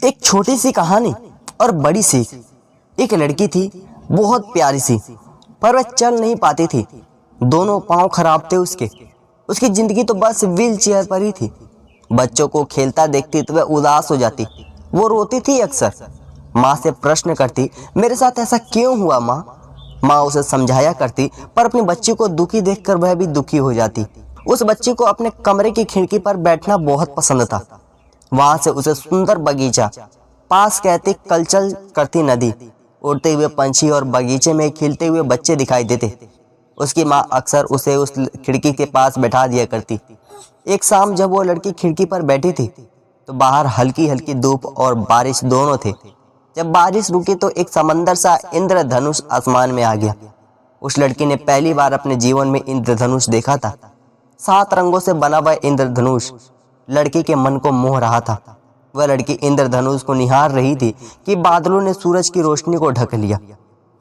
एक छोटी सी कहानी और बड़ी सीख। एक लड़की थी, बहुत प्यारी सी, पर वह चल नहीं पाती थी। दोनों पांव खराब थे उसके। उसकी जिंदगी तो बस व्हील चेयर पर ही थी। बच्चों को खेलता देखती तो वह उदास हो जाती। वो रोती थी अक्सर। माँ से प्रश्न करती, मेरे साथ ऐसा क्यों हुआ माँ? माँ उसे समझाया करती, पर अपनी बच्ची को दुखी देखकर वह भी दुखी हो जाती। उस बच्ची को अपने कमरे की खिड़की पर बैठना बहुत पसंद था। वहां से उसे सुंदर बगीचा, पास कहती कलचल करती नदी, उड़ते हुए पंछी और बगीचे में खिलते हुए बच्चे दिखाई देते। उसकी माँ अक्सर उसे उस खिड़की के पास बैठा दिया करती। एक शाम जब वो लड़की खिड़की पर बैठी थी तो बाहर हल्की हल्की धूप और बारिश दोनों थे। जब बारिश रुकी तो एक समंदर सा इंद्रधनुष आसमान में आ गया। उस लड़की ने पहली बार अपने जीवन में इंद्रधनुष देखा था। 7 रंगों से बना हुआ इंद्रधनुष लड़की के मन को मोह रहा था। वह लड़की इंद्रधनुष को निहार रही थी कि बादलों ने सूरज की रोशनी को ढक लिया।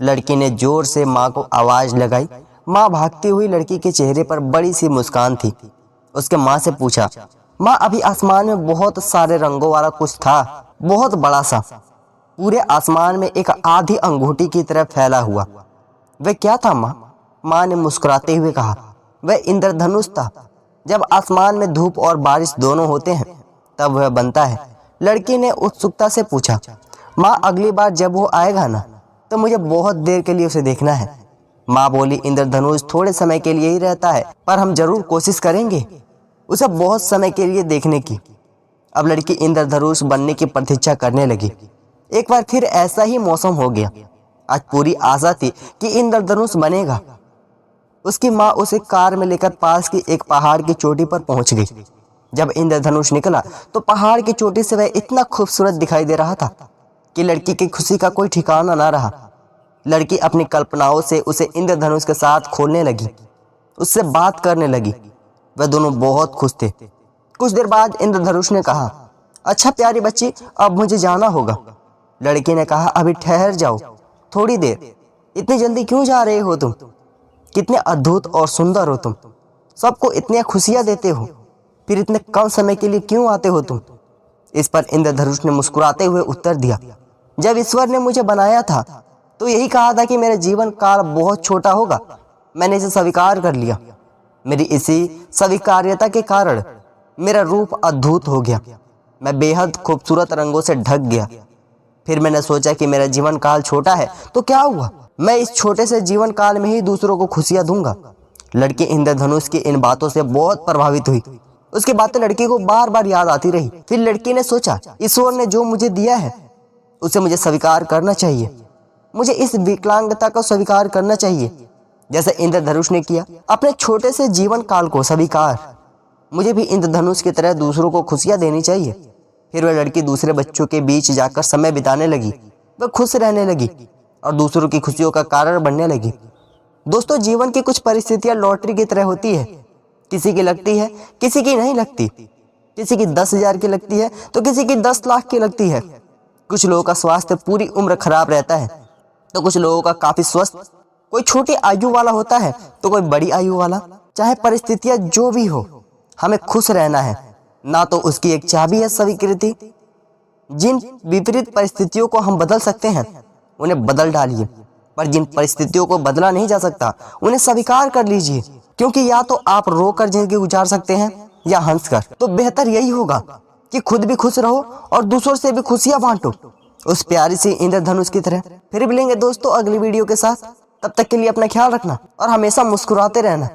लड़की ने जोर से माँ को आवाज लगाई। माँ भागती हुई लड़की के चेहरे पर बड़ी सी मुस्कान थी। उसके माँ से पूछा, माँ अभी आसमान में बहुत सारे रंगों वाला कुछ था, बहुत बड़ा सा, पूरे आसमान में एक आधी अंगूठी की तरह फैला हुआ। वह क्या था माँ? माँ ने मुस्कुराते हुए कहा, वह इंद्रधनुष था। जब आसमान में धूप और बारिश दोनों होते हैं तब वह बनता है। लड़की ने उत्सुकता से पूछा, माँ अगली बार जब वो आएगा ना तो मुझे बहुत देर के लिए उसे देखना है। माँ बोली, इंद्रधनुष थोड़े समय के लिए ही रहता है, पर हम जरूर कोशिश करेंगे उसे बहुत समय के लिए देखने की। अब लड़की इंद्रधनुष बनने की प्रतीक्षा करने लगी। एक बार फिर ऐसा ही मौसम हो गया। आज पूरी आशा थी कि इंद्रधनुष बनेगा। उसकी माँ उसे कार में लेकर पास की एक पहाड़ की चोटी पर पहुंच गई। जब इंद्रधनुष निकला तो पहाड़ की चोटी से वह इतना खूबसूरत दिखाई दे रहा था कि लड़की की खुशी का कोई ठिकाना ना रहा। लड़की अपनी कल्पनाओं से उसे इंद्रधनुष के साथ खोलने लगी, उससे बात करने लगी। वह दोनों बहुत खुश थे। कुछ देर बाद इंद्रधनुष ने कहा, अच्छा प्यारी बच्ची, अब मुझे जाना होगा। लड़की ने कहा, अभी ठहर जाओ थोड़ी देर, इतनी जल्दी क्यों जा रहे हो तुम? कितने अद्भुत और सुंदर हो तुम, सबको इतनी खुशियां देते हो, फिर इतने कम समय के लिए क्यों आते हो तुम? इस पर इंद्रधनुष ने मुस्कुराते हुए उत्तर दिया, जब ईश्वर ने मुझे बनाया था तो यही कहा था कि मेरा जीवन काल बहुत छोटा होगा। मैंने इसे स्वीकार कर लिया। मेरी इसी स्वीकार्यता के कारण मेरा रूप अद्भुत हो गया। मैं बेहद खूबसूरत रंगों से ढक गया। फिर मैंने सोचा कि मेरा जीवन काल छोटा है तो क्या हुआ, मैं इस छोटे से जीवन काल में ही दूसरों को खुशियां दूंगा। लड़की इंद्रधनुष की इन बातों से बहुत प्रभावित हुई। उसकी बातें लड़की को बार बार याद आती रही। फिर लड़की ने सोचा, ईश्वर ने जो मुझे दिया है उसे मुझे स्वीकार करना चाहिए। मुझे इस विकलांगता को स्वीकार करना चाहिए जैसे इंद्रधनुष ने किया। अपने छोटे से जीवन काल को स्वीकार, मुझे भी इंद्रधनुष की तरह दूसरों को खुशियां देनी चाहिए। फिर वह लड़की दूसरे बच्चों के बीच जाकर समय बिताने लगी। वह खुश रहने लगी और दूसरों की खुशियों का कारण बनने लगी। दोस्तों, जीवन की कुछ परिस्थितियां लॉटरी की तरह होती है। किसी की लगती है, किसी की नहीं लगती। किसी की 10,000 की लगती है तो किसी की 10 लाख की लगती है। कुछ लोगों का स्वास्थ्य पूरी उम्र खराब रहता है तो कुछ लोगों का काफी स्वस्थ। कोई छोटी आयु वाला होता है तो कोई बड़ी आयु वाला। चाहे परिस्थितियां जो भी हो, हमें खुश रहना है। ना तो उसकी एक चाबी है स्वीकृति। जिन विपरीत परिस्थितियों को हम बदल सकते हैं उन्हें बदल डालिए, पर जिन परिस्थितियों को बदला नहीं जा सकता उन्हें स्वीकार कर लीजिए। क्योंकि या तो आप रोकर जिंदगी गुजार सकते हैं या हंसकर। तो बेहतर यही होगा कि खुद भी खुश रहो और दूसरों से भी खुशियां बांटो, उस प्यारी सी इंद्रधनुष की तरह। फिर मिलेंगे दोस्तों अगली वीडियो के साथ। तब तक के लिए अपना ख्याल रखना और हमेशा मुस्कुराते रहना।